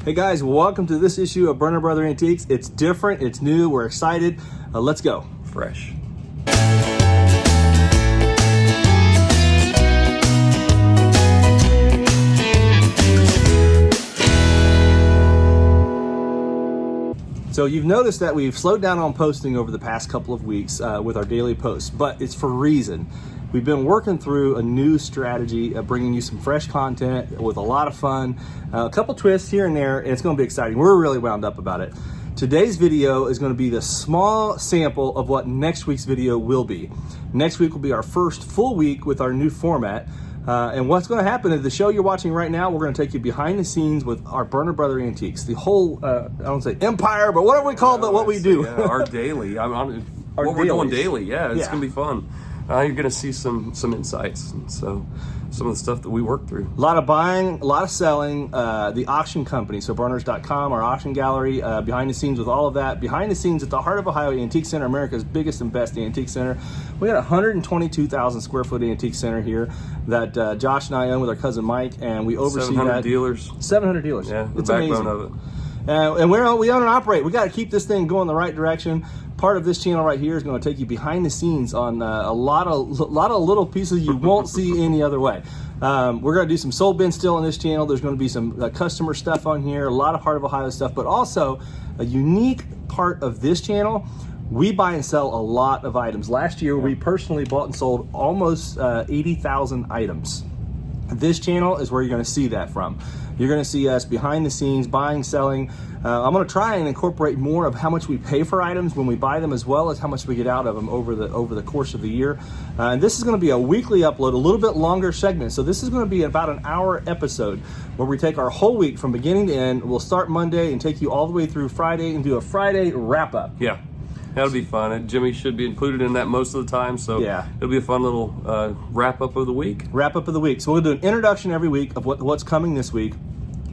Hey guys, welcome to this issue of Berner Brother Antiques. It's different, it's new, we're excited. Let's go. Fresh. So you've noticed that we've slowed down on posting over the past couple of weeks with our daily posts, but it's for a reason. We've been working through a new strategy of bringing you some fresh content with a lot of fun, a couple twists here and there, and it's going to be exciting. We're really wound up about it. Today's video is going to be the small sample of what next week's video will be. Next week will be our first full week with our new format. And what's going to happen is the show you're watching right now, we're going to take you behind the scenes with our Berner Brother Antiques, the whole, I don't say empire, but whatever we call it, what we do. Yeah, our daily. We're doing daily. Yeah, it's going to be fun. You're going to see some insights, and so some of the stuff that we work through. A lot of buying, a lot of selling, the auction company, so burners.com, our auction gallery, behind the scenes with all of that. Behind the scenes at the heart of Ohio Antique Center, America's biggest and best antique center. We got a 122,000 square foot antique center here that Josh and I own with our cousin Mike, and we oversee 700 dealers. 700 dealers. Yeah, the it's backbone amazing. of it. And we own and operate. We got to keep this thing going the right direction. Part of this channel right here is going to take you behind the scenes on a lot of little pieces you won't see any other way. We're going to do some sold bin still on this channel. There's going to be some customer stuff on here, a lot of Heart of Ohio stuff, but also a unique part of this channel. We buy and sell a lot of items. Last year, we personally bought and sold almost 80,000 items. This channel is where you're going to see that from. You're going to see us behind the scenes, buying, selling. I'm going to try and incorporate more of how much we pay for items when we buy them, as well as how much we get out of them over the course of the year. And this is going to be a weekly upload, a little bit longer segment. So this is going to be about an hour episode where we take our whole week from beginning to end. We'll start Monday and take you all the way through Friday and do a Friday wrap up. Yeah. That'll be fun. And Jimmy should be included in that most of the time, so yeah, it'll be a fun little wrap-up of the week. Wrap-up of the week. So we'll do an introduction every week of what's coming this week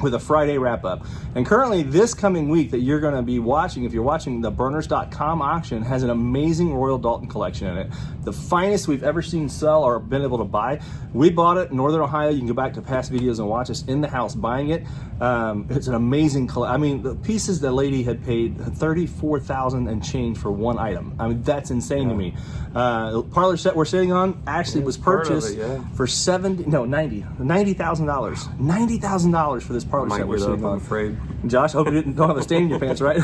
with a Friday wrap-up. And currently, this coming week that you're going to be watching, if you're watching the Burners.com auction, has an amazing Royal Dalton collection in it. The finest we've ever seen sell or been able to buy. We bought it in Northern Ohio. You can go back to past videos and watch us in the house buying it. It's an amazing collection. I mean, the pieces the lady had paid $34,000 and change for one item. I mean, that's insane to me. The parlor set we're sitting on actually was purchased for $90,000. $90,000 for this parlor set we're sitting on. I'm afraid. Josh, I hope you don't have a stain in your pants, right?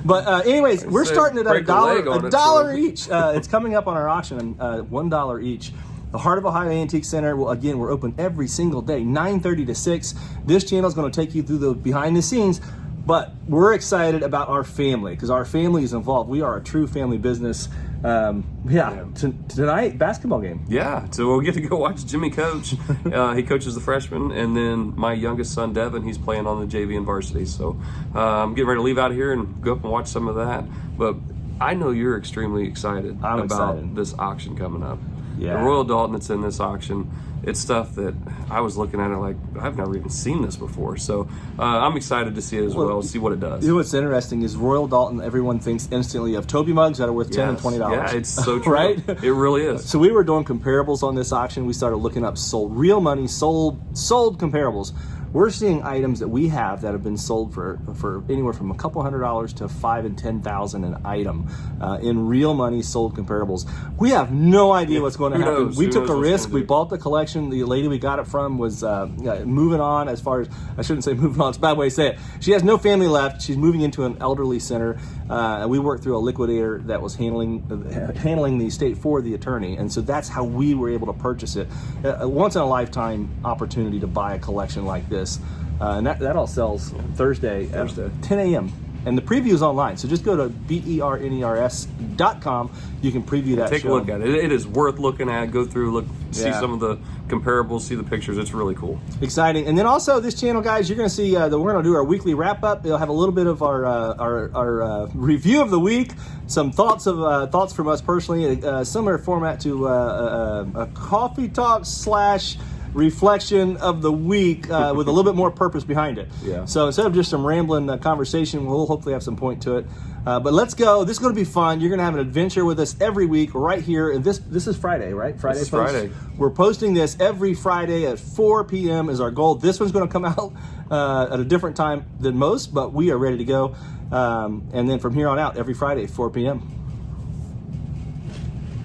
But anyways, we're starting at $1 each. It's coming up on our auction, $1 each. The Heart of Ohio Antique Center, well, again, we're open every single day, 9:30 to 6. This channel is going to take you through the behind the scenes, but we're excited about our family because our family is involved. We are a true family business. Tonight, basketball game. Yeah, so we'll get to go watch Jimmy coach. He coaches the freshmen, and then my youngest son, Devin, he's playing on the JV and varsity. So I'm getting ready to leave out here and go up and watch some of that. But I know you're extremely excited about this auction coming up. Yeah. The Royal Dalton that's in this auction, it's stuff that I was looking at it like, I've never even seen this before. So I'm excited to see it as well, see what it does. You know what's interesting is Royal Dalton, everyone thinks instantly of Toby mugs that are worth $10 and $20. Yeah, it's so true. Right? It really is. So we were doing comparables on this auction. We started looking up real money, sold comparables. We're seeing items that we have that have been sold for anywhere from a couple $100s to $5,000 and $10,000 an item in real money sold comparables. We have no idea what's going to happen. We took a risk. We bought the collection. The lady we got it from was moving on. As far as, I shouldn't say moving on, it's a bad way to say it. She has no family left. She's moving into an elderly center. And we worked through a liquidator that was handling the estate for the attorney. And so that's how we were able to purchase it. A once in a lifetime opportunity to buy a collection like this. And that all sells Thursday at 10 a.m. And the preview is online. So just go to berners.com. You can preview that. Take a look at it. It is worth looking at. Go through, see some of the comparables, see the pictures. It's really cool. Exciting. And then also this channel, guys, you're going to see that we're going to do our weekly wrap up. It'll have a little bit of our review of the week, some thoughts from us personally, a similar format to a coffee talk / reflection of the week with a little bit more purpose behind it. Yeah. So instead of just some rambling conversation, we'll hopefully have some point to it. But let's go. This is going to be fun. You're going to have an adventure with us every week right here. And this is Friday, right? Friday. This is folks? Friday. We're posting this every Friday at 4 p.m. is our goal. This one's going to come out at a different time than most, but we are ready to go. And then from here on out, every Friday at 4 p.m.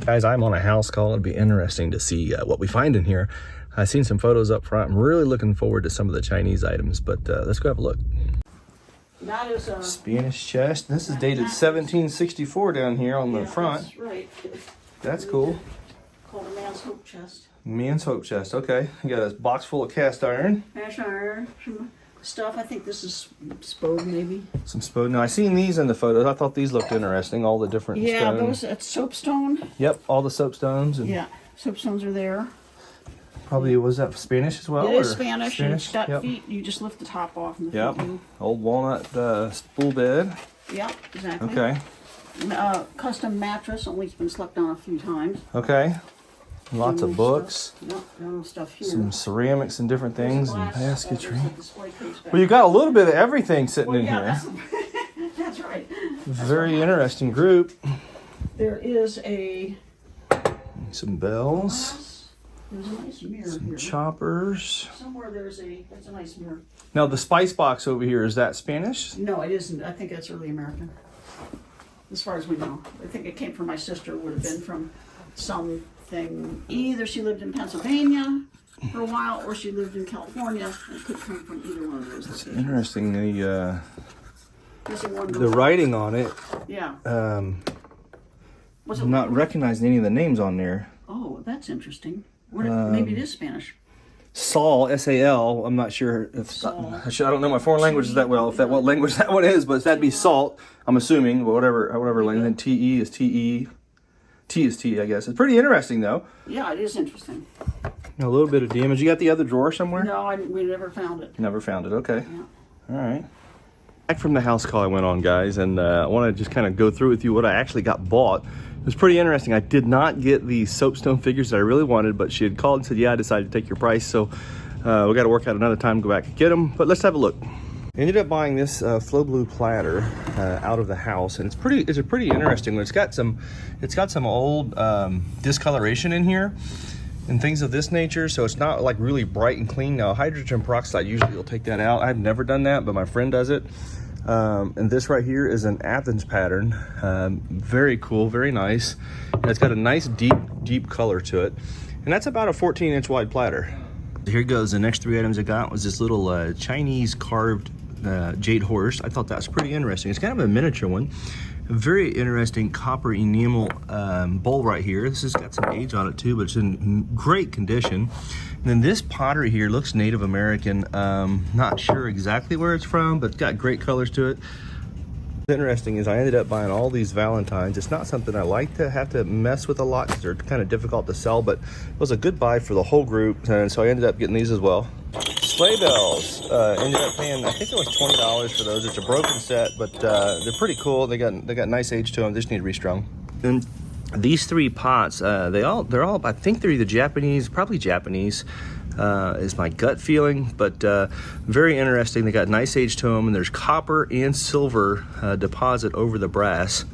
Guys, I'm on a house call. It'll be interesting to see what we find in here. I've seen some photos up front. I'm really looking forward to some of the Chinese items, but let's go have a look. That is a Spanish chest. This is dated 1764 down here on the front. That's right. That's cool. Called a man's hope chest. Man's hope chest. Okay, you got a box full of cast iron. Cast iron, some stuff. I think this is spode maybe. Some spode. Now I seen these in the photos. I thought these looked interesting. All the different Yeah, stones. those it's soapstone. Yep, all the soapstones. And Yeah, soapstones are there. probably was that Spanish as well? It is or Spanish. And it's got Yep. feet. You just lift the top off. And the Yep. feet do. Old walnut spool bed. Yep, exactly. Okay. Custom mattress. Only it's been slept on a few times. Okay. Lots of Some books. Stuff. Yep, got stuff here. Some ceramics and different There's a things and glass, basketry. there's a display case back Well, you got a little bit of everything sitting Well, in yeah, here. That's right. Very interesting group. There is a Some bells, glass. There's a nice mirror here. choppers. Somewhere there's a nice mirror. Now the spice box over here, is that Spanish? No, it isn't. I think that's early American. As far as we know. I think it came from my sister, would have been from something. Either she lived in Pennsylvania for a while or she lived in California. It could come from either one of those. It's interesting, There's a one the writing on it. Yeah. Was it I'm not recognizing any of the names on there. Oh, that's interesting. Maybe it is Spanish. Saul, S-A-L. I'm not sure if Saul. I don't know my foreign languages that well. If that what language that one is, but that'd be salt. I'm assuming, but whatever language. And T-E is T-E. T is T, I guess. It's pretty interesting though. Yeah, it is interesting. A little bit of damage. You got the other drawer somewhere? No, we never found it. Never found it. Okay. Yeah. All right. Back from the house call I went on, guys, and I want to just kind of go through with you what I actually got bought. It was pretty interesting. I did not get the soapstone figures that I really wanted, but she had called and said, yeah, I decided to take your price. So we got to work out another time to go back and get them. But let's have a look. Ended up buying this Flow Blue platter out of the house, and it's a pretty interesting one. It's got some old discoloration in here and things of this nature, so it's not like really bright and clean. Now hydrogen peroxide usually will take that out. I've never done that, but my friend does it. And this right here is an Athens pattern. Very cool, very nice. And it's got a nice deep color to it, and that's about a 14-inch wide platter. Here goes. The next three items I got was this little Chinese carved jade horse. I thought that was pretty interesting. It's kind of a miniature one. A very interesting copper enamel bowl right here. This has got some age on it too, but it's in great condition. And then this pottery here looks Native American. Not sure exactly where it's from, but it's got great colors to it. What's interesting is I ended up buying all these Valentines. It's not something I like to have to mess with a lot because they're kind of difficult to sell, but it was a good buy for the whole group, and so I ended up getting these as well. Sleigh bells, ended up paying, I think it was $20 for those. It's a broken set, but they're pretty cool. They got nice age to them. They just need to restrung. And these three pots, they're all, I think they're either Japanese, probably Japanese, is my gut feeling, but very interesting. They got nice age to them, and there's copper and silver deposit over the brass.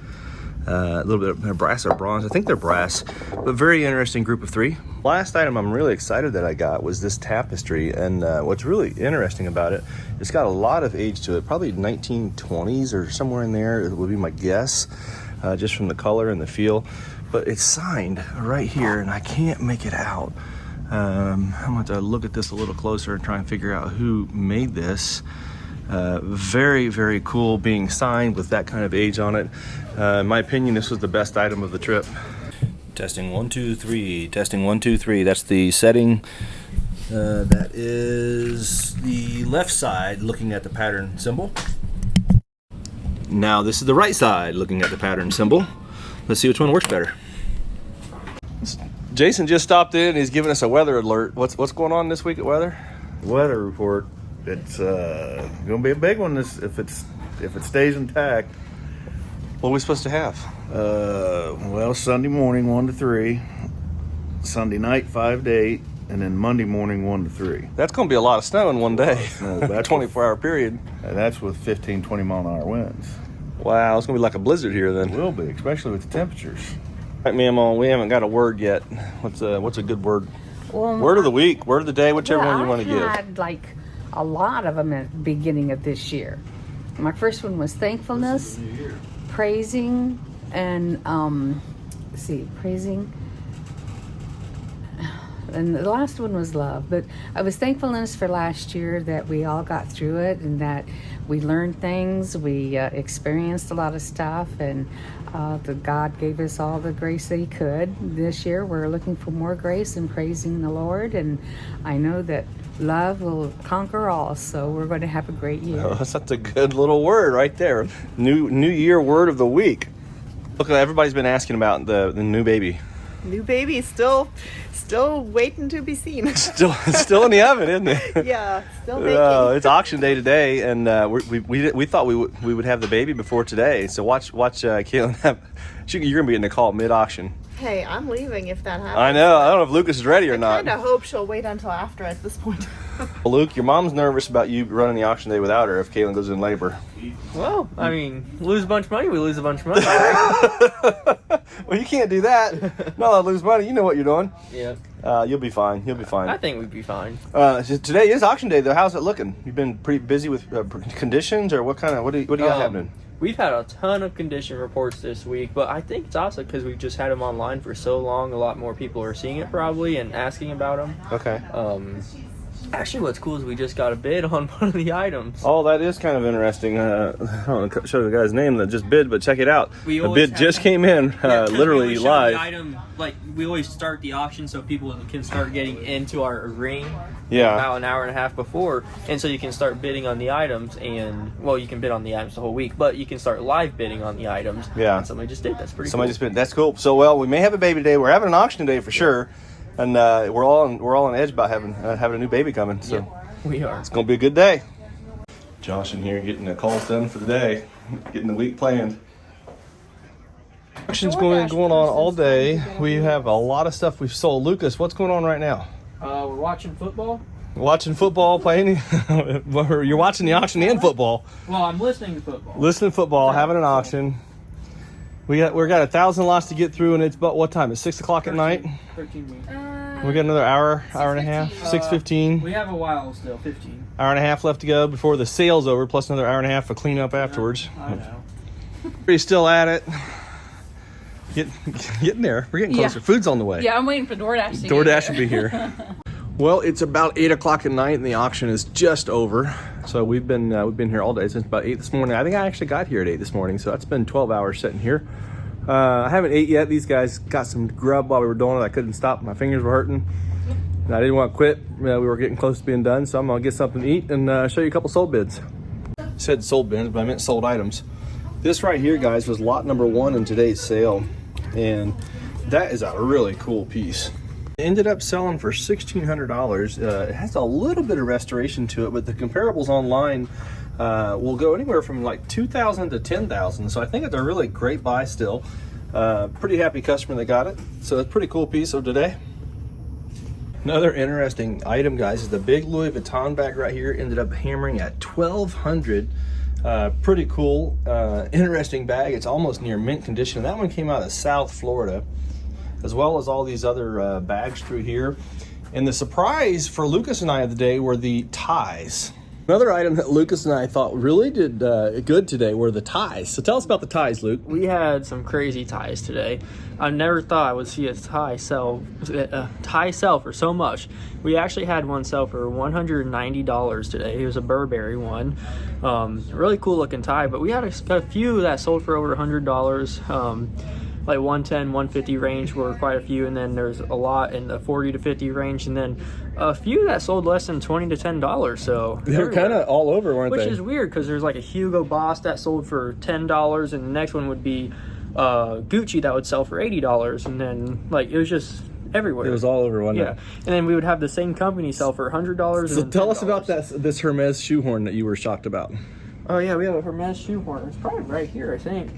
A little bit of brass or bronze. I think they're brass, but very interesting group of three. Last item I'm really excited that I got was this tapestry, and what's really interesting about it, it's got a lot of age to it, probably 1920s or somewhere in there, it would be my guess, just from the color and the feel, but it's signed right here, and I can't make it out. I'm going to look at this a little closer and try and figure out who made this. Very, very cool being signed with that kind of age on it. In my opinion, this was the best item of the trip. Testing 1 2 3. Testing 1 2 3. That's the setting. That is the left side looking at the pattern symbol. Now this is the right side looking at the pattern symbol. Let's see which one works better. Jason just stopped in and he's giving us a weather alert. What's going on this week at weather? Weather report. It's gonna be a big one if it stays intact. What are we supposed to have? Well, Sunday morning 1 to 3, Sunday night 5 to 8, and then Monday morning 1 to 3. That's going to be a lot of snow in one day. snow. A That's 24-hour period. And that's with 15, 20 mile an hour winds. Wow, it's going to be like a blizzard here then. It will be, especially with the temperatures. All right, Mamo, we haven't got a word yet. What's a good word? Well, Word of the week, word of the day, whichever well, one you want to I give. had like a lot of them at the beginning of this year. My first one was thankfulness, praising, and praising. And the last one was love. But I was thankfulness for last year that we all got through it and that we learned things, we experienced a lot of stuff, and that God gave us all the grace that He could. This year we're looking for more grace and praising the Lord, and I know that love will conquer all, so we're going to have a great year. Oh, that's a good little word right there. New year word of the week. Look, everybody's been asking about the new baby. New baby, still waiting to be seen. Still in the oven, isn't it? Yeah, still making. It's auction day today, and we thought we would have the baby before today. So watch Caitlin. You're gonna be in the call mid auction. Hey, I'm leaving if that happens. I know. I don't know if Lucas is ready or I not. kind of hope she'll wait until after at this point. Well, Luke, your mom's nervous about you running the auction day without her if Caitlin goes in labor. Well, I mean, lose a bunch of money, we lose a bunch of money. Right? Well, you can't do that. No, lose money. You know what you're doing. Yeah. You'll be fine. You'll be fine. I think we'd be fine. So today is auction day, though. How's it looking? You've been pretty busy with conditions, or what do you got happening? We've had a ton of condition reports this week, but I think it's also because we've just had them online for so long. A lot more people are seeing it probably and asking about them. Okay. Actually, what's cool is we just got a bid on one of the items. Oh, that is kind of interesting. I don't want to show the guy's name that just bid, but check it out. We The always bid just came in, literally we always show live. The item, like we always start the auction so people can start getting into our ring. Yeah. About an hour and a half before, and so you can start bidding on the items, and well, you can bid on the items the whole week, but you can start live bidding on the items. Yeah. And somebody just did. That's pretty. Somebody cool. just bid. That's cool. So, well, we may have a baby today. We're having an auction today for sure, and we're all on edge about having a new baby coming. So. Yeah. We are. It's going to be a good day. Josh in here getting the calls done for the day, getting the week planned. Auction's going on all day. We have a lot of stuff we've sold. Lucas, what's going on right now? We're watching football. Watching football, playing. You're watching the auction and football. Well, I'm listening to football. Listening to football, having an auction. We got 1,000 lots to get through, and it's about what time? It's 6 o'clock at night. 13 weeks. We got another hour and a half. 6:15. We have a while still. 15. Hour and a half left to go before the sale's over, plus another hour and a half for cleanup afterwards. I know. We're still at it. Getting there. We're getting closer. Yeah. Food's on the way. Yeah, I'm waiting for DoorDash to DoorDash will be here. Well, it's about 8 o'clock at night, and the auction is just over. So we've been here all day since about 8 this morning. I think I actually got here at 8 this morning, so that's been 12 hours sitting here. I haven't ate yet. These guys got some grub while we were doing it. I couldn't stop. My fingers were hurting. And I didn't want to quit. We were getting close to being done, so I'm going to get something to eat and show you a couple sold bids. I said sold bids, but I meant sold items. This right here, guys, was lot number 1 in today's sale, and that is a really cool piece. It ended up selling for $1,600. It has a little bit of restoration to it, but the comparables online will go anywhere from like $2,000 to $10,000. So I think it's a really great buy still. Pretty happy customer that got it. So it's a pretty cool piece of today. Another interesting item, guys, is the big Louis Vuitton bag right here. Ended up hammering at $1,200. Pretty cool, interesting bag. It's almost near mint condition. That one came out of South Florida, as well as all these other bags through here. And the surprise for Lucas and I of the day were the ties. Another item that Lucas and I thought really did good today were the ties. So tell us about the ties, Luke. We had some crazy ties today. I never thought I would see a tie sell for so much. We actually had one sell for $190 today. It was a Burberry one. Really cool looking tie, but we had a few that sold for over $100. Like 110, 150 range were quite a few, and then there's a lot in the 40 to 50 range, and then a few that sold less than $20 to $10. So they were kind of all over, weren't they? Which is weird because there's like a Hugo Boss that sold for $10, and the next one would be Gucci that would sell for $80, and then like it was just everywhere. It was all over, wasn't yeah. it? And then we would have the same company sell for $100. So and tell us $10. about this Hermes shoehorn that you were shocked about. Oh yeah, we have a Hermes shoehorn. It's probably right here, I think.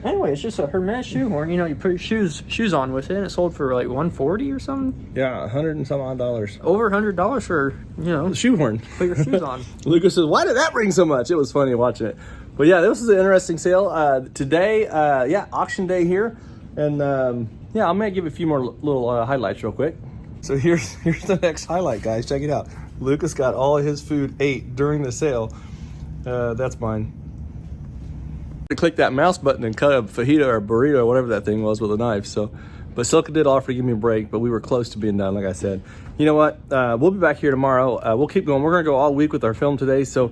Anyway, it's just a Hermes shoehorn. You know, you put your shoes on with it, and it sold for like $140 or something. Yeah, $100 and some odd. Over $100 for, you know, The shoehorn. put your shoes on. Lucas says, "Why did that bring so much?" It was funny watching it. But yeah, this is an interesting sale today. Auction day here, and I'm gonna give you a few more little highlights real quick. So here's the next highlight, guys. Check it out. Lucas got all of his food ate during the sale. That's mine. To click that mouse button and cut a fajita or burrito or whatever that thing was with a knife. So, but Silka did offer to give me a break, but we were close to being done, like I said. You know what? We'll be back here tomorrow. We'll keep going. We're gonna go all week with our film today. So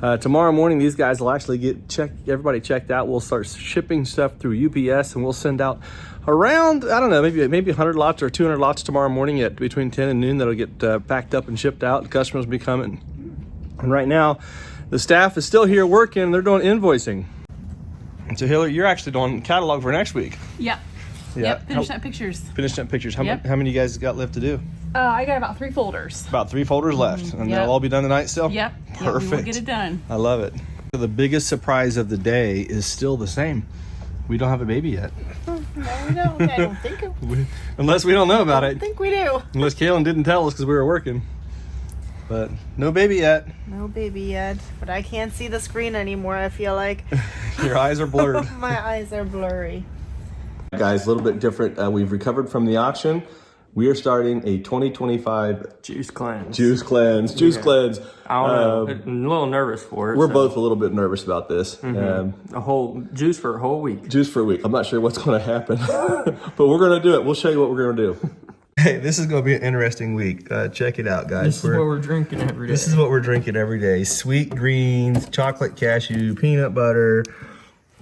tomorrow morning, these guys will actually get everybody checked out. We'll start shipping stuff through UPS, and we'll send out around, I don't know, maybe 100 lots or 200 lots tomorrow morning at between 10 and noon. That'll get packed up and shipped out. The customers will be coming. And right now, the staff is still here working. They're doing invoicing. And so Hillary, you're actually doing catalog for next week. Yep. Yeah. Yep. Finishing up pictures. Finishing up pictures. How Yep. many you guys got left to do? I got about 3 folders. About 3 folders left, and Yep. they'll all be done tonight still? Yep. Perfect. Yep, we will get it done. I love it. The biggest surprise of the day is still the same. We don't have a baby yet. No, we don't. I don't think. Unless we don't know about I it. think we do. Unless Kaylin didn't tell us because we were working. But no baby yet. No baby yet, but I can't see the screen anymore. I feel like Your eyes are blurred. my eyes are blurry. Guys, a little bit different. We've recovered from the auction. We are starting a 2025 Juice cleanse. juice cleanse. Juice cleanse. I don't know. I'm a little nervous for it. We're so. both a little bit nervous about this. A whole juice for a whole week. Juice for a week. I'm not sure what's going to happen, but we're going to do it. We'll show you what we're going to do. Hey, this is going to be an interesting week. Check it out, guys. This is what we're drinking every day. This is what we're drinking every day. Sweet greens, chocolate cashew, peanut butter.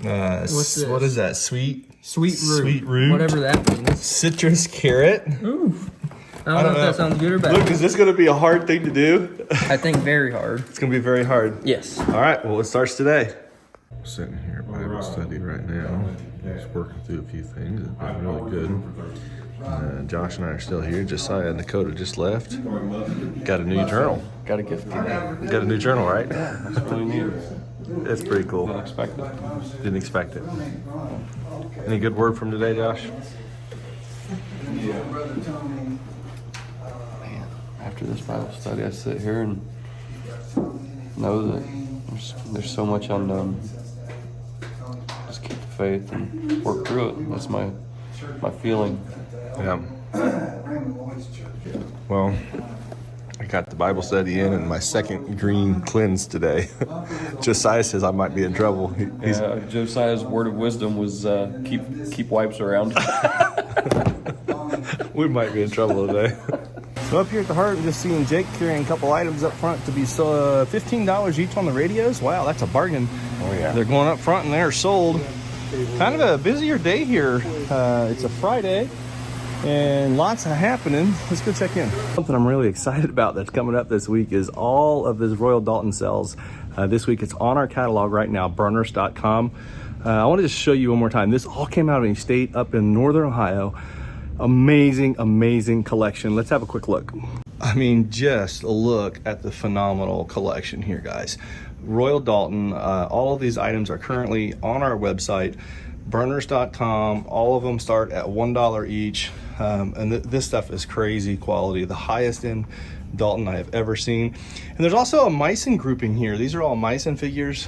What's this? What is that? Sweet Sweet root. Sweet root. Whatever that means. citrus carrot. Ooh. I don't know if that sounds good or bad. Look, is this going to be a hard thing to do? I think very hard. It's going to be very hard. Yes. All right, well, it starts today. Sitting here at Bible study right now, just working through a few things. It's been really good. Josh and I are still here. Josiah and Dakota just left. Got a new journal. Got a gift. Got a new journal, right? That's really neat. It's pretty cool. Didn't expect it. Didn't expect it. Any good word from today, Josh? After this Bible study, I sit here and know that there's so much unknown. Just keep the faith and work through it. That's my feeling. Yeah. Well, I got the Bible study in and my second green cleanse today. Josiah says I might be in trouble. Josiah's word of wisdom was keep wipes around. We might be in trouble today. So up here at the heart, I'm just seeing Jake carrying a couple items up front to be $15 each on the radios. Wow, that's a bargain. Oh yeah. They're going up front and they're sold. Kind of a busier day here. It's a Friday and lots of happening. Let's go check in. Something I'm really excited about that's coming up this week is all of this Royal Dalton sales. This week it's on our catalog right now, burners.com. I want to just show you one more time. This all came out of a state up in Northern Ohio. Amazing, amazing collection. Let's have a quick look. I mean, just look at the phenomenal collection here, guys. Royal Dalton, all of these items are currently on our website, burners.com. All of them start at $1 each. And this stuff is crazy quality, the highest end Dalton I have ever seen. And there's also a Meissen grouping here. These are all Meissen figures.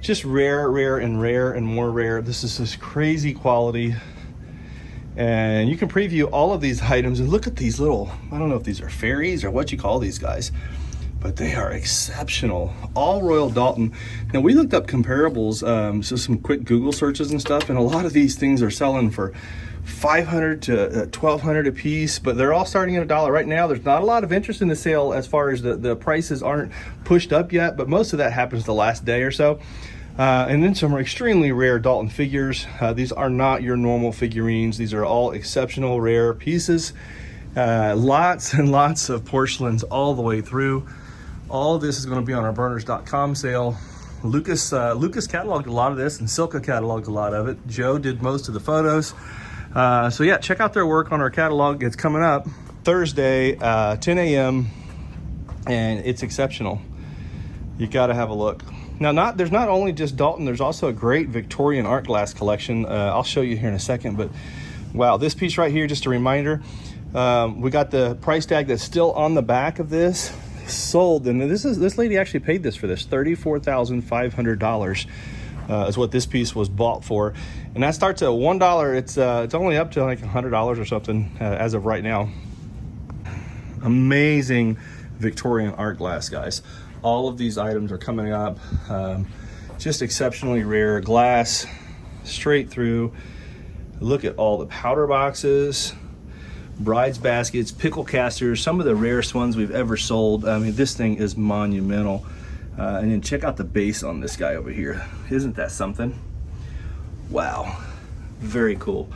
Just rare and more rare. This is just crazy quality. And you can preview all of these items and look at these little, I don't know if these are fairies or what you call these guys, but they are exceptional. All Royal Dalton. Now we looked up comparables, so some quick Google searches and stuff, and a lot of these things are selling for $500 to $1,200 a piece, but they're all starting at $1 right now. There's not a lot of interest in the sale as far as the prices aren't pushed up yet, but most of that happens the last day or so. And then some extremely rare Dalton figures. These are not your normal figurines. These are all exceptional rare pieces. Lots and lots of porcelains all the way through. All of this is going to be on our burners.com sale. Lucas cataloged a lot of this and Silka cataloged a lot of it. Joe did most of the photos. So yeah, check out their work on our catalog. It's coming up Thursday, 10 a.m. and it's exceptional. You got to have a look. Now, there's not only just Dalton, there's also a great Victorian art glass collection. I'll show you here in a second, but wow, this piece right here, just a reminder, we got the price tag that's still on the back of this, sold, and this lady actually paid this for this, $34,500 is what this piece was bought for, and that starts at $1. It's only up to like $100 or something as of right now. Amazing Victorian art glass, guys. All of these items are coming up, just exceptionally rare glass, straight through. Look at all the powder boxes, bride's baskets, pickle casters, some of the rarest ones we've ever sold. I mean, this thing is monumental. And then check out the base on this guy over here. Isn't that something? Wow, very cool.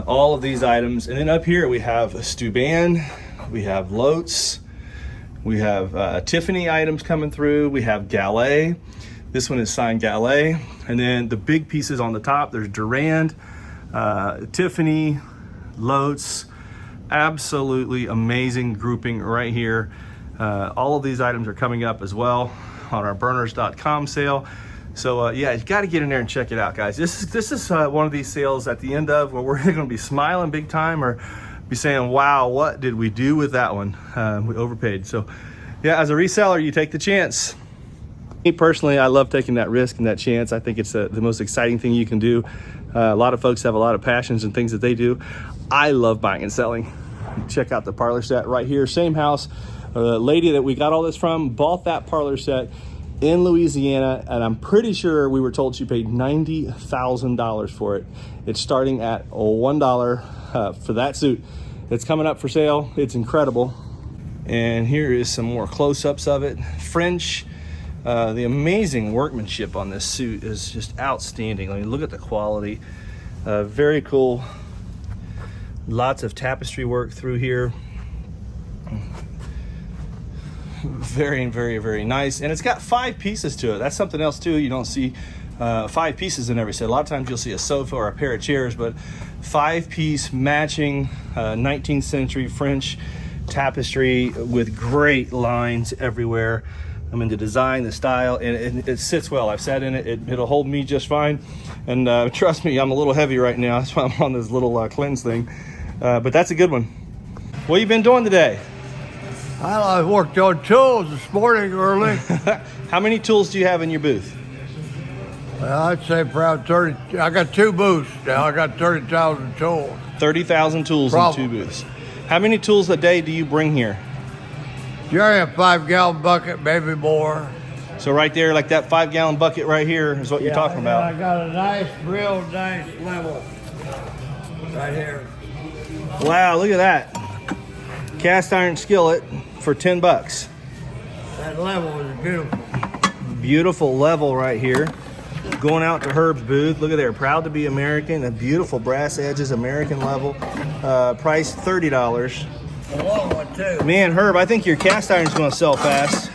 All of these items. And then up here we have a Steuben, we have Lotz, we have Tiffany items coming through, we have Gallet. This one is signed Gallet. And then the big pieces on the top, there's Durand, Tiffany, Lotz. Absolutely amazing grouping right here. All of these items are coming up as well on our burners.com sale. So yeah, you got to get in there and check it out, guys. This is one of these sales at the end of where we're going to be smiling big time or be saying, wow, what did we do with that one? We overpaid. So yeah, as a reseller, you take the chance. Me personally, I love taking that risk and that chance. I think it's the most exciting thing you can do. A lot of folks have a lot of passions and things that they do. I love buying and selling. Check out the parlor set right here. Same house. The lady that we got all this from bought that parlor set in Louisiana, and I'm pretty sure we were told she paid $90,000 for it. It's starting at $1 for that suit. It's coming up for sale. It's incredible. And here is some more close-ups of it. French. The amazing workmanship on this suit is just outstanding. I mean, look at the quality. Very cool. Lots of tapestry work through here. Very, very, very nice. And it's got 5 pieces to it. That's something else too. You don't see 5 pieces in every set. A lot of times you'll see a sofa or a pair of chairs, but 5-piece matching 19th century French tapestry with great lines everywhere. I mean, the design, the style, and it sits well. I've sat in it. It'll hold me just fine. And trust me, I'm a little heavy right now. That's why I'm on this little cleanse thing. But that's a good one. What have you been doing today? I worked on tools this morning early. How many tools do you have in your booth? Well, I'd say around 30. I got 2 booths now. I got 30,000 tools. 30,000 tools Probably. in 2 booths. How many tools a day do you bring here? Jerry, a 5-gallon bucket, maybe more. So right there, like that 5-gallon bucket right here is what you're talking about. I got a nice, real nice level right here. Wow, look at that. Cast iron skillet for $10. That level is beautiful. Beautiful level right here. Going out to Herb's booth. Look at there, proud to be American. A beautiful brass edges, American level. Price $30. A long one too. Man, Herb, I think your cast iron's going to sell fast.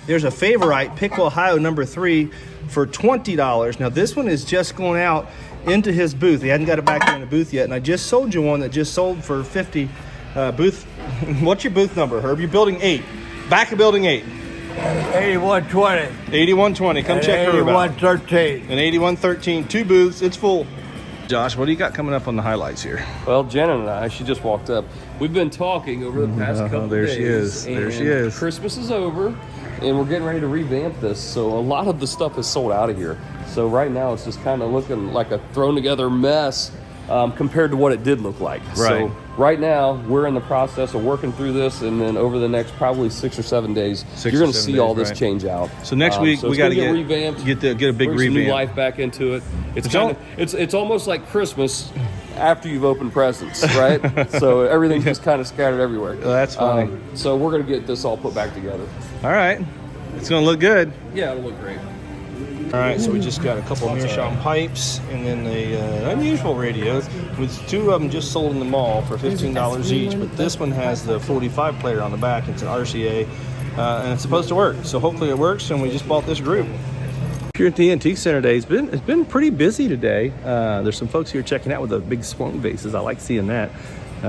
There's a Favorite Pick Ohio number 3 for $20. Now this one is just going out into his booth. He hadn't got it back there in the booth yet, and I just sold you one that just sold for $50. Booth. What's your booth number, Herb? You're building 8. Back of building 8. 8120. 8120. Come check Herb out. 8113. And 8113. 2 booths. It's full. Josh, what do you got coming up on the highlights here? Well, Janet and I, she just walked up. We've been talking over the past couple there days. She is. There she is. Christmas is over, and we're getting ready to revamp this. So a lot of the stuff is sold out of here. So right now it's just kind of looking like a thrown together mess compared to what it did look like. Right. So right now we're in the process of working through this, and then over the next probably 6 or 7 days, you're going to see all this change out. So next week so we got to get revamped, get a big bring some revamp. new life back into it. It's almost like Christmas after you've opened presents, right? So everything's just kind of scattered everywhere. Well, that's funny. So we're going to get this all put back together. All right. It's going to look good. Yeah, it'll look great. All right, so we just got a couple of meerschaum pipes and then the unusual radios, with 2 of them just sold in the mall for $15 each, but this one has the 45 player on the back. It's an RCA, and it's supposed to work. So hopefully it works, and we just bought this group. Here at the Antique Center today, it's been pretty busy today. There's some folks here checking out with the big Sloan vases. I like seeing that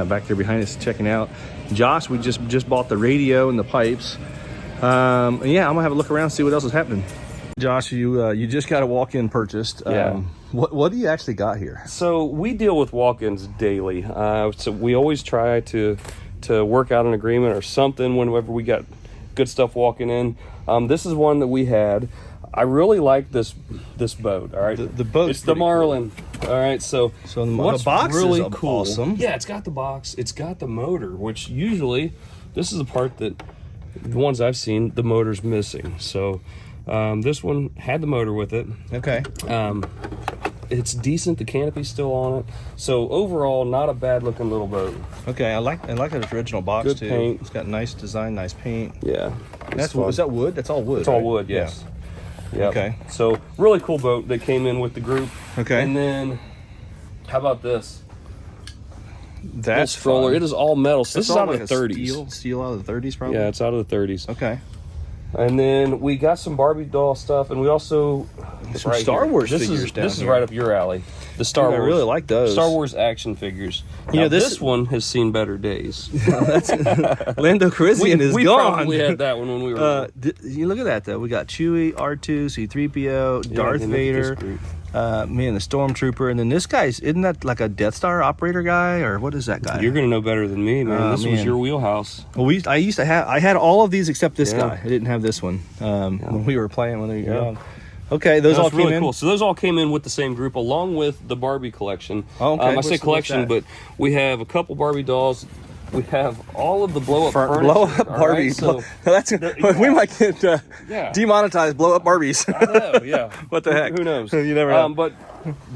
back there behind us checking out. Josh, we just bought the radio and the pipes. And yeah, I'm gonna have a look around, see what else is happening. Josh, you just got a walk-in purchased. Yeah. What do you actually got here? So we deal with walk-ins daily. So we always try to work out an agreement or something whenever we got good stuff walking in. This is one that we had. I really like this boat. All right, the boat. It's the Marlin. Cool. All right, so what's the box really is cool? Awesome. Yeah, it's got the box. It's got the motor, which usually this is the part that the ones I've seen the motor's missing. So this one had the motor with it. Okay. It's decent. The canopy's still on it. So overall, not a bad looking little boat. Okay, I like its original box Good too. paint. It's got nice design, nice paint. Yeah. Is that wood? That's all wood. It's all right? wood, yes. Yeah. Yep. Okay. So really cool boat that came in with the group. Okay. And then how about this? That's stroller. fun. It is all metal. So It's this is all out like of the 30s. Steel out of the 30s, probably. Yeah, it's out of the 30s. Okay. And then we got some Barbie doll stuff, and we also some Star Wars this figures is, down This is here. right up your alley. The Star Wars. I really like those. Star Wars action figures. You know, this one has seen better days. That's Lando Calrissian is we gone. probably had that one when we were. You look at that though. We got Chewie, R2, C-3PO, Darth Vader. Me and the Stormtrooper, and then this guy's, isn't that like a Death Star operator guy, or what is that guy? You're gonna know better than me, man. This was your wheelhouse. Well, I had all of these except this guy. I didn't have this one when we were playing when they were young. Okay, those all came really in. Cool. So those all came in with the same group, along with the Barbie collection. Oh, okay. I say collection, but we have a couple Barbie dolls. We have all of the blow-up furniture. Blow-up Barbies. Right? We might get demonetized blow-up Barbies. I know, yeah. What the heck? Who knows? You never know. But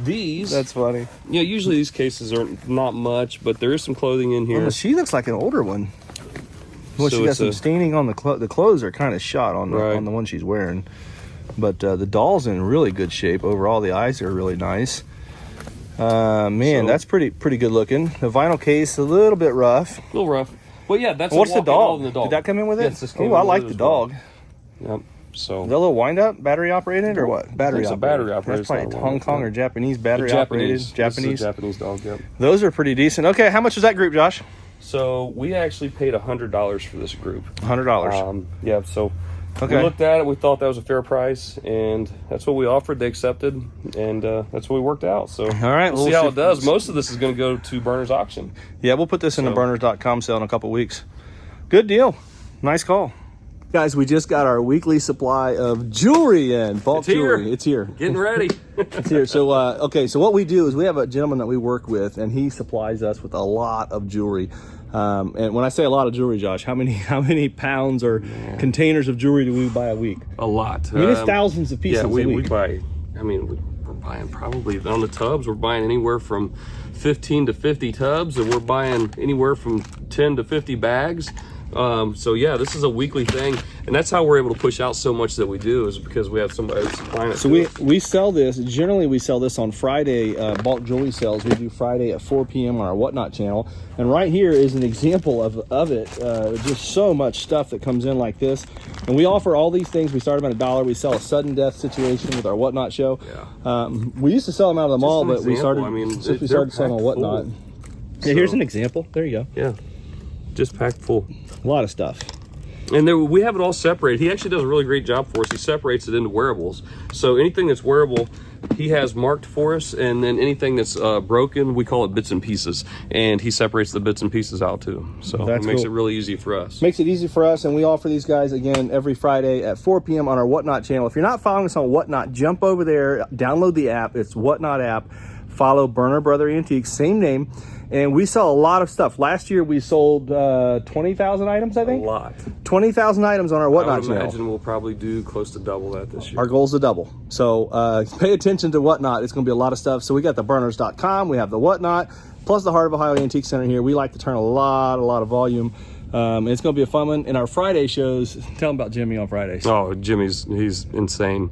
these... That's funny. Yeah, usually these cases are not much, but there is some clothing in here. Well, she looks like an older one. Well, So she got it's some staining on the clothes. The clothes are kind of shot on the one she's wearing. But the doll's in really good shape overall. The eyes are really nice. Man, that's pretty good looking. The vinyl case a little bit rough. A little rough. Well, yeah, that's what's the dog? The dog? Did that come in with it? Yes, this came I in like with the it as dog. Well. Yep. So is that a little wind up, battery operated, or what? Battery it's operated. a battery operated. That's probably Hong Kong or Japanese battery operated. Japanese. This is a Japanese dog. Yep. Those are pretty decent. Okay, how much was that group, Josh? So we actually paid $100 for this group. $100. Yeah. So. Okay. We looked at it. We thought that was a fair price, and that's what we offered. They accepted, and that's what we worked out. So, all right, we'll see how it does. Most of this is going to go to Berner's auction. Yeah, we'll put this in the Berners.com sale in a couple weeks. Good deal. Nice call. Guys, we just got our weekly supply of jewelry in. Bulk jewelry. It's here. Getting ready. It's here. So, okay, so what we do is we have a gentleman that we work with, and he supplies us with a lot of jewelry. And when I say a lot of jewelry, Josh, how many pounds or containers of jewelry do we buy a week? A lot. I mean, it's thousands of pieces a week. we buy, we're buying probably on the tubs, we're buying anywhere from 15 to 50 tubs, and we're buying anywhere from 10 to 50 bags. So yeah, this is a weekly thing, and that's how we're able to push out so much that we do, is because we have somebody supplying it. So we sell this, generally we sell this on Friday, bulk jewelry sales. We do Friday at 4 p.m. on our Whatnot channel, and right here is an example of it. Just so much stuff that comes in like this, and we offer all these things. We start them at $1. We sell a sudden death situation with our Whatnot show. Yeah. We used to sell them out of the mall, but we started selling on Whatnot. Yeah, here's an example. There you go. Yeah, just packed full. A lot of stuff. And then we have it all separated. He actually does a really great job for us. He separates it into wearables. So anything that's wearable, he has marked for us, and then anything that's broken, we call it bits and pieces. And he separates the bits and pieces out too. So it makes it really easy for us. Makes it easy for us, and we offer these guys again every Friday at 4 p.m. on our Whatnot channel. If you're not following us on Whatnot, jump over there, download the app. It's Whatnot app. Follow Berner Brother Antiques, same name. And we sell a lot of stuff. Last year we sold 20,000 items, I think. A lot. 20,000 items on our Whatnot channel. I imagine we'll probably do close to double that this year. Our goal is to double. So pay attention to Whatnot. It's going to be a lot of stuff. So we got the Berners.com. We have the Whatnot, plus the Heart of Ohio Antique Center here. We like to turn a lot of volume. And it's going to be a fun one. In our Friday shows, tell them about Jimmy on Fridays. Oh, he's insane.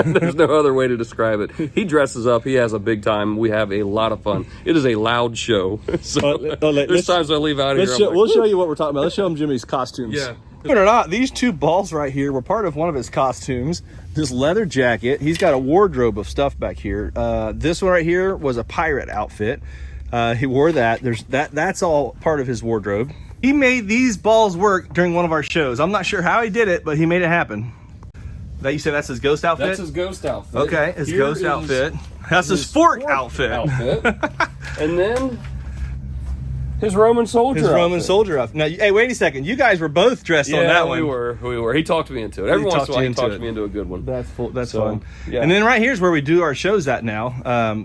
There's no other way to describe it. He dresses up. He has a big time. We have a lot of fun. It is a loud show. So there's times I leave out here. We'll show you what we're talking about. Let's show them Jimmy's costumes. Yeah. Believe it or not, these two balls right here were part of one of his costumes. This leather jacket. He's got a wardrobe of stuff back here. This one right here was a pirate outfit. He wore that. That's all part of his wardrobe. He made these balls work during one of our shows. I'm not sure how he did it, but he made it happen. That you said that's his ghost outfit? That's his ghost outfit. Okay, his Here ghost is outfit. That's his fork outfit. And then his Roman soldier His Roman outfit. soldier outfit. Now, hey, wait a second. You guys were both dressed on that one. we were. He talked me into it. Every once in a while, he talked me into a good one. That's That's So, fun. yeah. And then right here's where we do our shows at now.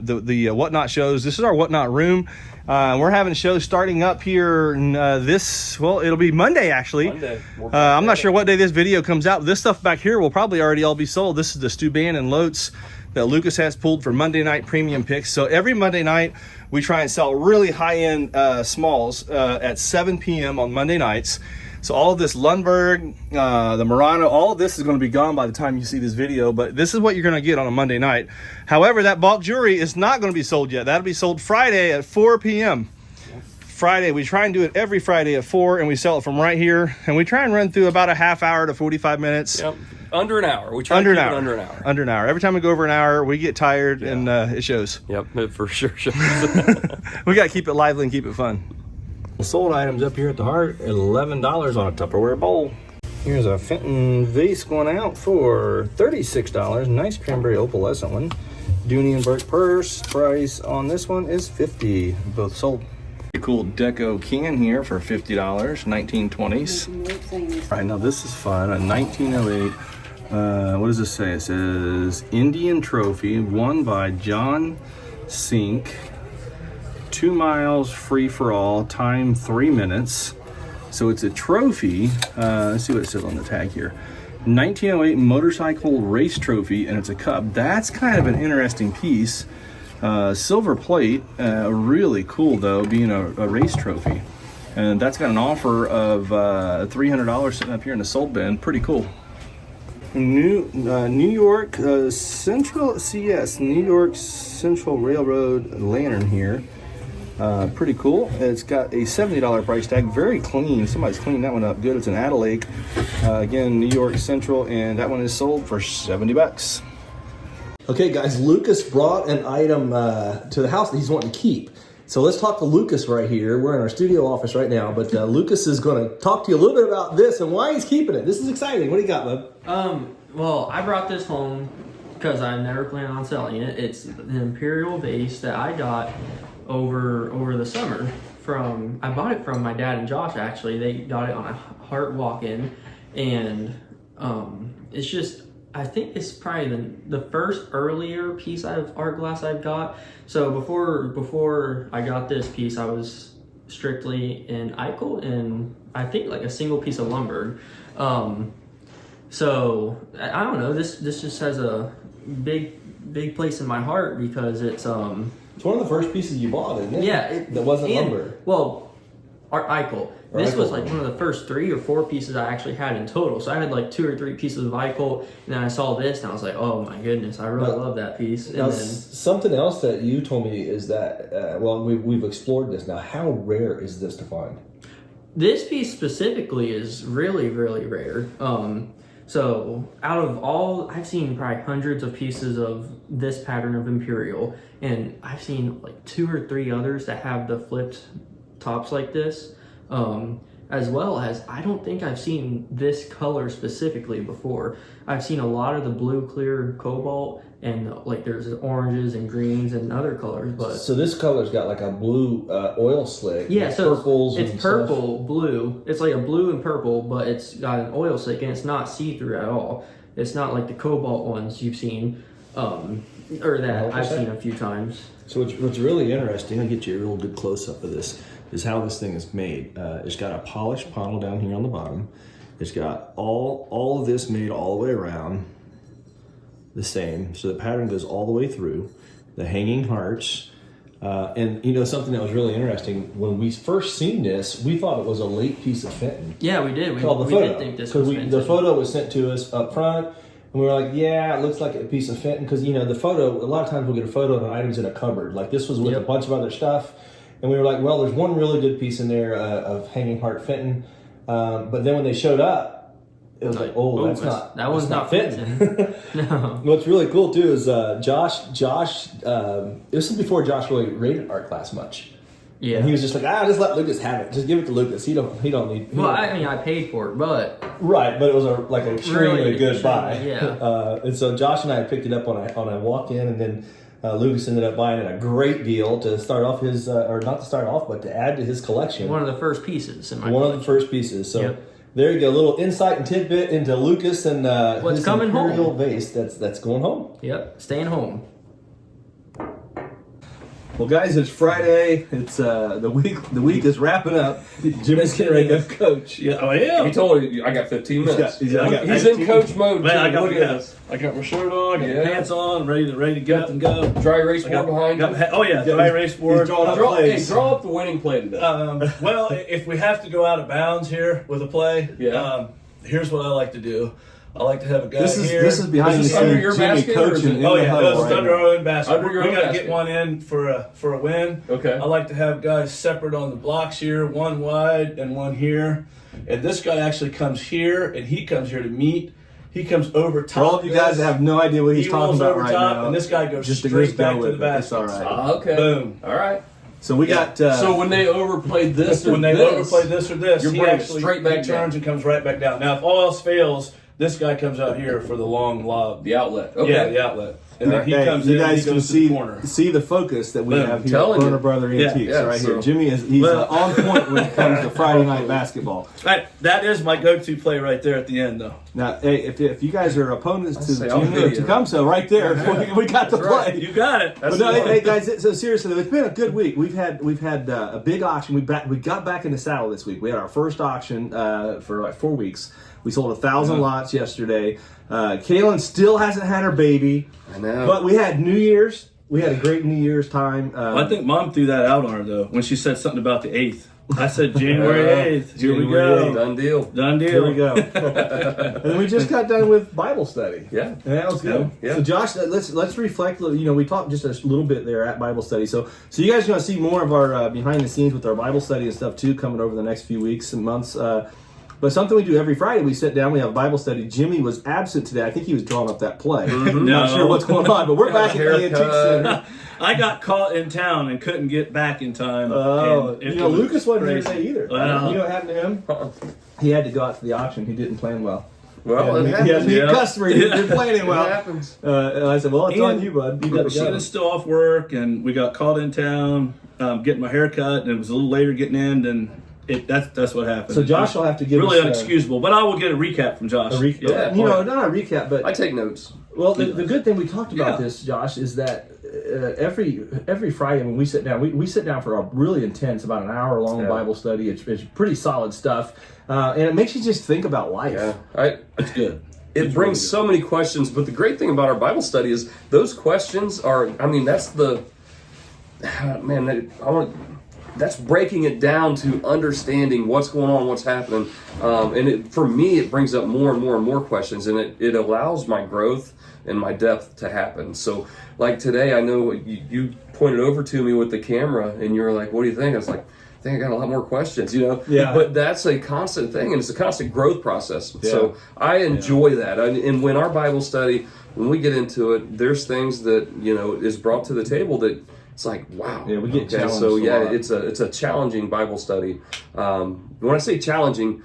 The Whatnot shows. This is our Whatnot room. We're having shows starting up here it'll be Monday actually. Monday. I'm not sure what day this video comes out. This stuff back here will probably already all be sold. This is the Stuban and Lotes that Lucas has pulled for Monday night premium picks. So every Monday night we try and sell really high-end smalls at 7 p.m. on Monday nights. So all of this Lundberg, the Murano, all of this is going to be gone by the time you see this video, but this is what you're going to get on a Monday night. However, that bulk jewelry is not going to be sold yet. That'll be sold Friday at 4 p.m. Friday, we try and do it every Friday at 4, and we sell it from right here. And we try and run through about a half hour to 45 minutes. Yep. Under an hour. We try to keep it under an hour. Under an hour. Every time we go over an hour, we get tired, and it shows. Yep, it for sure shows. We got to keep it lively and keep it fun. Sold items up here at the Heart, $11 on a Tupperware bowl. Here's a Fenton vase going out for $36. Nice cranberry opalescent one. Dooney and Burke purse price on this one is $50. Both sold. Cool deco can here for $50, 1920s. All right, now this is fun. A 1908. What does this say? It says Indian Trophy, won by John Sink. 2 miles free for all, time 3 minutes. So it's a trophy. Let's see what it says on the tag here. 1908 motorcycle race trophy, and it's a cup. That's kind of an interesting piece. Silver plate, really cool though, being a race trophy. And that's got an offer of $300 sitting up here in the sold bin. Pretty cool. New York Central CS, New York Central Railroad lantern here. Pretty cool. It's got a $70 price tag. Very clean. Somebody's cleaned that one up good. It's an Adelaide. Again, New York Central, and that one is sold for $70. Okay, guys, Lucas brought an item to the house that he's wanting to keep. So let's talk to Lucas right here. We're in our studio office right now, but Lucas is going to talk to you a little bit about this and why he's keeping it. This is exciting. What do you got, bud? Well, I brought this home because I never plan on selling it. It's an Imperial vase that I got over the summer I bought it from my dad and Josh. Actually, they got it on a Heart walk-in, and it's just, I think it's probably the first earlier piece of art glass I've got. So before I got this piece, I was strictly in Eichel and I think like a single piece of Lundberg. So I don't know, this just has a big place in my heart because it's one of the first pieces you bought, isn't it? Yeah. That wasn't Lundberg. Well, Art Eichel. This was like one of the first 3 or 4 pieces I actually had in total. So I had like 2 or 3 pieces of Eichel, and then I saw this, and I was like, oh my goodness, I really love that piece. And now, then, something else that you told me is that, we've explored this. Now, how rare is this to find? this piece specifically is really, really rare. So out of all, I've seen probably hundreds of pieces of this pattern of Imperial, and I've seen like 2 or 3 others that have the flipped tops like this. As well as, I don't think I've seen this color specifically before. I've seen a lot of the blue, clear, cobalt, and like there's oranges and greens and other colors. But so this color's got like a blue oil slick. Yeah, so purples. It's purple, blue. It's like a blue and purple, but it's got an oil slick and it's not see-through at all. It's not like the cobalt ones you've seen, or that I've seen a few times. So what's really interesting, I'll get you a real good close-up of this, is how this thing is made. It's got a polished panel down here on the bottom. It's got all of this made all the way around the same. So the pattern goes all the way through. The hanging hearts. And you know, something that was really interesting, when we first seen this, we thought it was a late piece of Fenton. Yeah, we did. We did think this was Fenton. The photo was sent to us up front, and we were like, yeah, it looks like a piece of Fenton. Because, you know, the photo, a lot of times we'll get a photo of an item's in a cupboard. Like this was with a bunch of other stuff. And we were like, well, there's one really good piece in there of hanging heart Fenton. But then when they showed up, it was like, oh, that one's not Fenton. No. What's really cool too is Josh. This is before Josh really rated art class much. Yeah. And he was just like, just let Lucas have it. Just give it to Lucas. He don't need. Well, I mean, I paid for it, but Right, but it was an extremely Really good extremely, buy. yeah. And so Josh and I picked it up on a walk in, and then Lucas ended up buying it a great deal to start off his, or not to start off, but to add to his collection. one of the first pieces in my One collection. of the first pieces. So Yep. there you go, a little insight and tidbit into Lucas and What's his coming Imperial home. vase that's going home. Yep, staying home. Well, guys, it's Friday. It's the week is wrapping up. Jimmy's getting ready to go coach. Yeah, I am. He told you I got 15 minutes. He's got He's in coach mode. Man, too. Look at this. I got my shirt on, I got Yeah. my pants on, ready to get up and go. Dry erase I board behind you. dry erase board. He's drawing up Draw plays. up the winning play today. Well, if we have to go out of bounds here with a play, Yeah. Here's what I like to do. I like to have a guy This is here. this is behind This the is under scenes. your Jimmy basket, or is coaching it- in Oh the yeah, huddle it's right under now. our own basket. Under your we own got to basket. get one in for a win. Okay. I like to have guys separate on the blocks here, one wide and one here. And this guy actually comes here, and he comes here to meet. He comes over top. For all of you guys that have no idea what he's he talking rolls about over right top, now, and this guy goes just straight go back to with the it. It's basket. all right. Okay. Boom. All right. So we got. So when they overplayed this or When they this, overplay this or this, you're he bringing it actually straight back he turns and comes right back down. Now, if all else fails, this guy comes out here for the long lob. the outlet. Okay. Yeah, the outlet. And then he Hey, comes you in and guys he can goes to the see corner. the focus that we Boom. have here Telling at you. Berner Brother Yeah, Antiques yeah, right so- here. Jimmy he's Well- on point when it comes to Friday night basketball. That is my go-to play right there at the end, though. Now, hey, if you guys are opponents to say, I'll Jimmy or video. to come, so right there, we got the That's right. play. You got it. But no, hey guys, so seriously, it's been a good week. We've had a big auction. We got back in the saddle this week. We had our first auction for like 4 weeks. We sold 1,000 lots yesterday. Kaylin still hasn't had her baby, I know. but we had New Year's. We had a great New Year's time. I think Mom threw that out on her though when she said something about the 8th. I said January 8th. Here we January go. 8th. Done deal. Done deal. Here we go. And then we just got done with Bible study. Yeah. And that was good. Yeah. So Josh, let's reflect. We talked just a little bit there at Bible study. So you guys are going to see more of our behind the scenes with our Bible study and stuff too coming over the next few weeks and months. But something we do every Friday, we sit down, we have a Bible study. Jimmy was absent today. I think he was drawing up that play. Mm-hmm. Not sure what's going on, but we're back at the Haircut. Antique Center. I got caught in town and couldn't get back in time. Oh, And it was Lucas wasn't here crazy. today either. Well, You know what happened to him? He had to go out to the auction. He didn't plan well. Well, it He happens. had to be a customer. He didn't plan It well. happens. And I said, well, it's on And you, bud. You got to go. Sheena's still off work, and we got caught in town getting my hair cut, and it was a little later getting in, and that's what happened. So Josh will have to give really us unexcusable, but I will get a recap from Josh. not a recap, but I take notes. well, the good thing we talked about Yeah. this, Josh, is that every Friday when we sit down, we sit down for a really intense, about an hour long Bible study. It's pretty solid stuff, and it makes you just think about life. Yeah. That's good. It brings so many questions, but the great thing about our Bible study is those questions are, that's the, that's breaking it down to understanding what's going on, what's happening. For me, it brings up more and more and more questions, and it allows my growth and my depth to happen. So like today, I know you pointed over to me with the camera and you were like, what do you think? I was like, I think I got a lot more questions, Yeah. But that's a constant thing, and it's a constant growth process. So I enjoy that. And when our Bible study, when we get into it, there's things that, is brought to the table that it's like, wow. Yeah, we get challenged So a lot. it's a challenging Bible study. When I say challenging,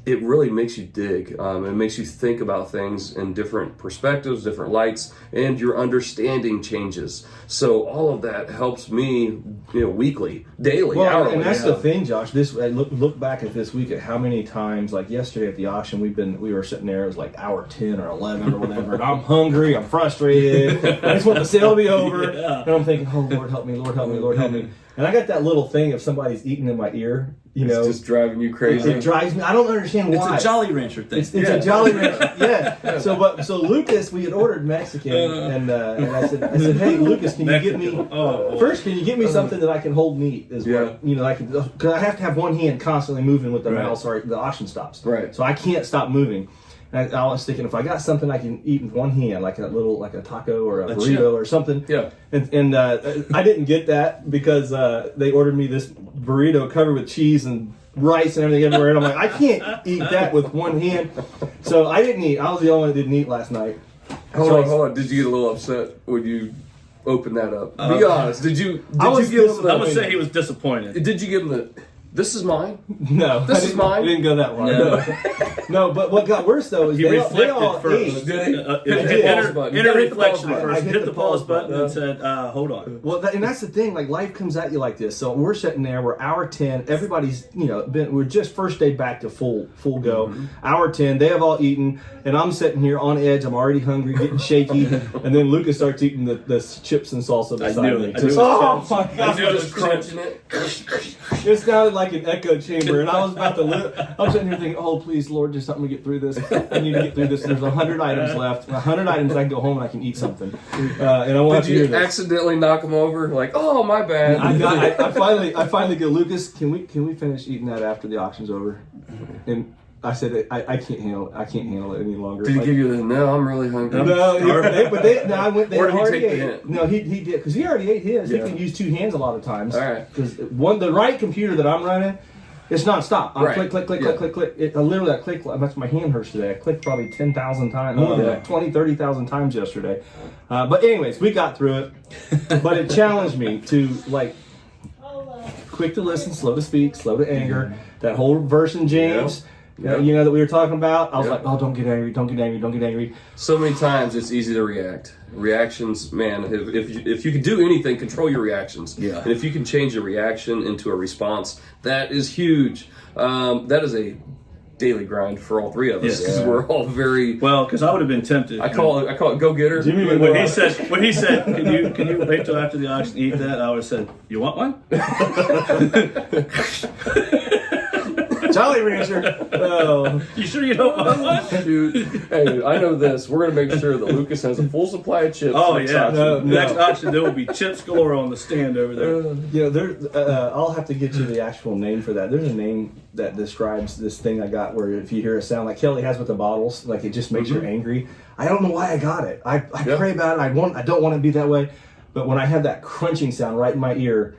it really makes you dig. It makes you think about things in different perspectives, different lights, and your understanding changes. So all of that helps me, weekly, daily, Well, hourly. and that's the thing, Josh. Look back at this week at how many times, like yesterday at the auction, we were sitting there. It was like hour 10 or 11 or whatever. And I'm hungry. I'm frustrated. I just want the sale to be over. And I'm thinking, oh Lord help me, Lord help me, Lord help me. And I got that little thing if somebody's eating in my ear. It's just driving you crazy. It drives me. I don't understand why. It's a Jolly Rancher thing. It's a Jolly Rancher. Yeah. So Lucas, we had ordered Mexican, and I said, hey Lucas, can you get me first? Can you get me something that I can hold neat? Is what I can, because I have to have one hand constantly moving with the mouse, or the auction stops. Right. So I can't stop moving. And I was thinking, if I got something I can eat with one hand, like a taco or a burrito or something. Yeah. And I didn't get that because they ordered me this burrito covered with cheese and rice and everything everywhere. And I'm like, I can't eat that with one hand. So I didn't eat. I was the only one that didn't eat last night. Hold on. Did you get a little upset when you open that up? Be honest. Did you give him I would say he was disappointed. Did you give him the, this is mine? No. This is mine? I didn't go that far. No, but what got worse though is He they reflected all first. ate. Did he? Inner reflection button. first. I Hit the pause button and said, hold on. Well, and that's the thing. Like life comes at you like this. So we're sitting there. We're hour 10. Everybody's we're just first day back to full go. Hour 10. They have all eaten, and I'm sitting here on edge. I'm already hungry, getting shaky. And then Lucas starts eating the chips and salsa beside me. Oh my God! Just crunching it. It sounded like an echo chamber, and I was about to I'm sitting here thinking, oh, please, Lord, just help me get through this. I need to get through this. There's 100 items left. 100 items, I can go home and I can eat something. And I won't have to hear Did you this. accidentally knock him over? Like, oh, my bad. I finally go, Lucas, can we finish eating that after the auction's over? And I said, I can't handle it. I can't handle it any longer. Did he give you the, no, I'm really hungry? No, I went there. Or did he take the hint? No, he did, because he already ate his. Yeah. He can use two hands a lot of times. All right. Because the right computer that I'm running, it's nonstop. I Right. click. Yeah. Literally, I clicked. That's my hand hurts today. I clicked probably 10,000 times, more than that, 20, 30,000 times yesterday. But anyways, we got through it. But it challenged me to quick to listen, slow to speak, slow to anger. That whole verse in James. Yep. That we were talking about. I was Yep. like, oh, don't get angry, don't get angry, don't get angry. So many times it's easy to react. Reactions, man, if you could do anything, control your reactions. Yeah. And if you can change a reaction into a response, that is huge. That is a daily grind for all three of us. Yes. Because we're all very Well, because I would have been tempted. I call it go getter. When he said, can you wait till after the auction to eat that? I would have said, you want one? Jolly Rancher. Oh. You sure you don't want one? Dude, hey, I know this. We're gonna make sure that Lucas has a full supply of chips. Oh next yeah. auction. Next auction there will be chips galore on the stand over there. I'll have to get you the actual name for that. There's a name that describes this thing I got where if you hear a sound like Kelly has with the bottles, like it just makes you angry. I don't know why I got it. I pray about it. I don't want it to be that way. But when I have that crunching sound right in my ear,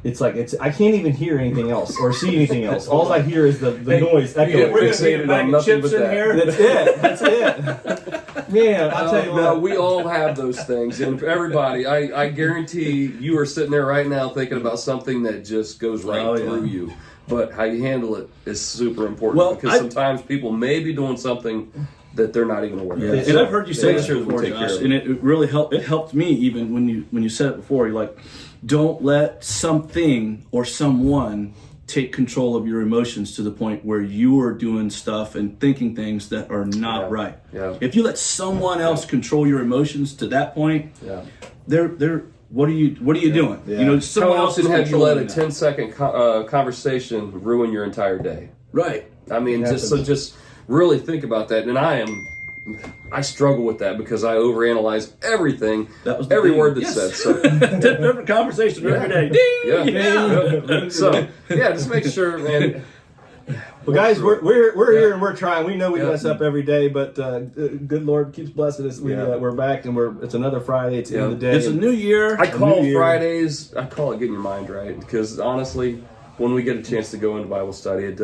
it's like I can't even hear anything else or see anything else. All I hear is the noise echoing. We're fixated on nothing but that. here. That's it. Man, I'll tell you what. We all have those things, and everybody, I guarantee you are sitting there right now thinking about something that just goes right through you. But how you handle it is super important because sometimes people may be doing something that they're not even aware of. Yeah. And I've heard you say this sure that we before, take care Josh, of and it really helped. It helped me even when you said it before. You're like, don't let something or someone take control of your emotions to the point where you are doing stuff and thinking things that are not right. Yeah. If you let someone else control your emotions to that point, they're what are you doing? Yeah. You know, someone How else is often have you let a controlling that. 10-second conversation ruin your entire day? Right. I mean, just really think about that. And I struggle with that because I overanalyze everying, every word that's said. So different conversation every day. Ding! Yeah. So just make sure, man. Well, guys, we're here and we're trying. We know we mess up every day, but good Lord keeps blessing us. We're back and it's another Friday. It's the end of the day. It's a new year. I call Fridays. I call it getting your mind right because honestly, when we get a chance to go into Bible study, it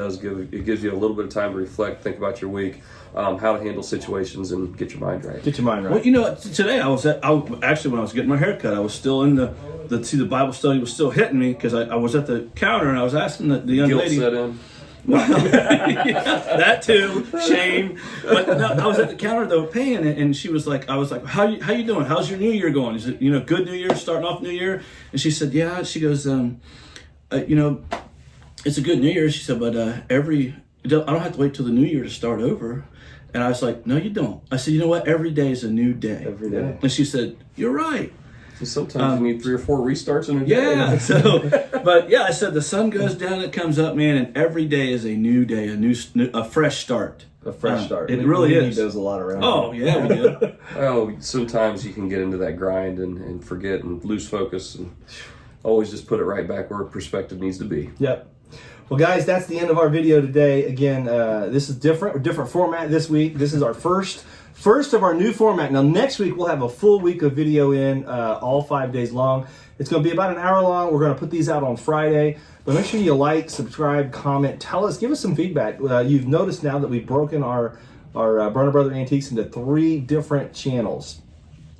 gives you a little bit of time to reflect, think about your week, how to handle situations, and get your mind right. Get your mind right. Well, you know, today actually when I was getting my hair cut, I was still in the Bible study was still hitting me because I was at the counter and I was asking the young Guilt lady. set in. That too, shame. But no, I was at the counter though paying it, and she was like, I was like, how you doing? How's your New Year going? Is it good New Year, starting off New Year? And she said, yeah. She goes, it's a good New Year. She said, but I don't have to wait till the New Year to start over. And I was like, no, you don't. I said, you know what? Every day is a new day. Every day. And she said, you're right. Sometimes you need 3 or 4 restarts in a day. Yeah. So, but yeah, I said the sun goes down, it comes up, man, and every day is a new day, a fresh start. A fresh start. It really is. We need those a lot around. Oh yeah, we do. Oh, sometimes you can get into that grind and forget and lose focus, and always just put it right back where perspective needs to be. Yep. Well, guys, that's the end of our video today. Again, this is different format this week. This is our first of our new format. Now, next week, we'll have a full week of video in, all 5 days long. It's going to be about an hour long. We're going to put these out on Friday. But make sure you like, subscribe, comment, tell us, give us some feedback. You've noticed now that we've broken our Berner Brother Antiques into 3 different channels.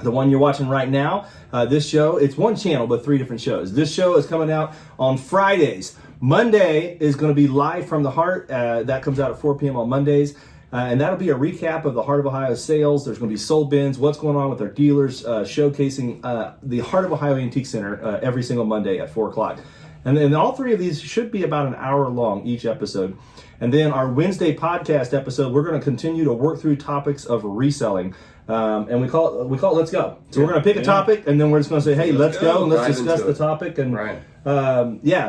The one you're watching right now, this show, it's one channel, but 3 different shows. This show is coming out on Fridays. Monday is going to be Live from the Heart. That comes out at 4 p.m. on Mondays. And that'll be a recap of the Heart of Ohio sales. There's going to be sold bins, what's going on with our dealers, showcasing the Heart of Ohio Antique Center every single Monday at 4 o'clock. And then all 3 of these should be about an hour long each episode. And then our Wednesday podcast episode, we're going to continue to work through topics of reselling. And we call it Let's Go. So we're going to pick a topic, and then we're just going to say, hey, let's go, and let's discuss the topic. And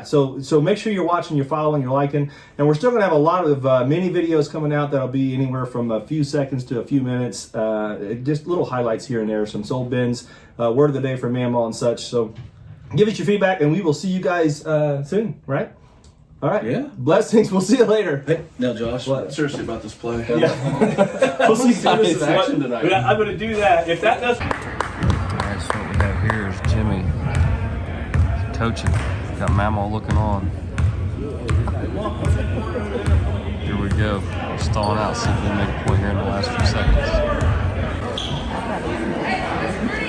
so make sure you're watching, you're following, you're liking. And we're still going to have a lot of mini videos coming out that'll be anywhere from a few seconds to a few minutes. Just little highlights here and there, some sold bins, word of the day from Mamaw and such. So give us your feedback, and we will see you guys soon, right? All right. Yeah. Blessings. We'll see you later. Hey, now, Josh, seriously about this play. Yeah. We'll see you guys in action tonight. I'm going to do that. If that does. All right, so what we have here is Jimmy coaching. Got Mamaw looking on. Here we go. We're stalling out. See if we make a point here in the last few seconds.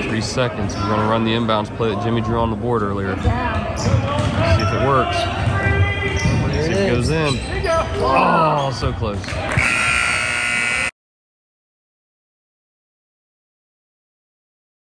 3 seconds. We're going to run the inbounds play that Jimmy drew on the board earlier. See if it works. See if it goes in. Oh, so close.